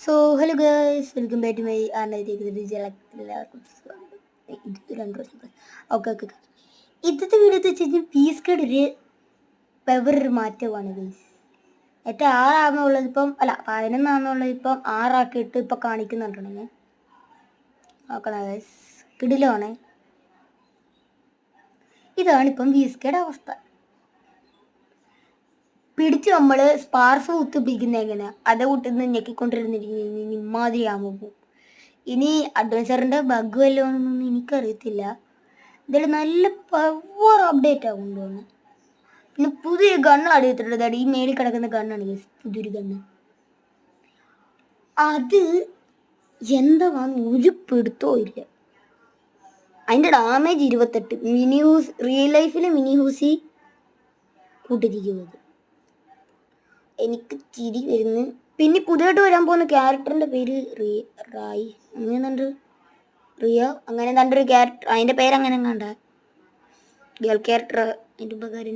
So hello guys, welcome back to my എല്ലാവർക്കും സ്വാഗതം. ഇത് 2 ഓക്കെ ഓക്കെ ഇന്നത്തെ വീഡിയോ വെച്ച് കഴിഞ്ഞാൽ പീസ് കേഡ് ഒരു മാറ്റമാണ് ഗൈസ്. ഏറ്റവും 6 ഇപ്പം അല്ല 11 ഇപ്പം 6 ഇപ്പം കാണിക്കുന്നുണ്ടെങ്കിൽ നോക്കണം ഗൈസ്. കിടിലാണ്. ഇതാണിപ്പം പീസ് കേഡ് അവസ്ഥ. പിടിച്ച് നമ്മൾ സ്പാർസ് കുത്തിപ്പിടിക്കുന്ന എങ്ങനെ അതേ കൂട്ടിന്ന് ഞെക്കിക്കൊണ്ടിരുന്നിരിക്കും ഇമാതിരി ആകുമ്പോൾ പോകും. ഇനി അഡ്വഞ്ചറിൻ്റെ ബഗ് വല്ലതൊന്നും എനിക്കറിയത്തില്ല. എന്തായാലും നല്ല പവർ അപ്ഡേറ്റ് ആകും കൊണ്ടുവന്ന്. പിന്നെ പുതിയൊരു ഗണ്ണ് അടിയത്തിട്ടുണ്ട്. ഈ മേളിൽ കിടക്കുന്ന ഗണ്ണാണ് പുതിയൊരു ഗണ്ണ്. അത് എന്താണെന്ന് ഒരു പിടുത്തവും ഇല്ല. അതിൻ്റെ ഡാമേജ് 28. മിനി ഹൂസ് റിയൽ ലൈഫിൽ മിനി ഹൂസി കൂട്ടിരിക്കുന്നത്. എനിക്ക് ചിരി വരുന്നു. പിന്നെ പുതിയതായിട്ട് വരാൻ പോകുന്ന ക്യാരക്ടറിൻ്റെ പേര് റായി അങ്ങനെ റിയ അങ്ങനെ ഒരു ക്യാരക്ടർ. അതിൻ്റെ പേരങ്ങനെ കണ്ട ഗേൾ ക്യാരക്ടർ. അതിൻ്റെ ഉപകാരം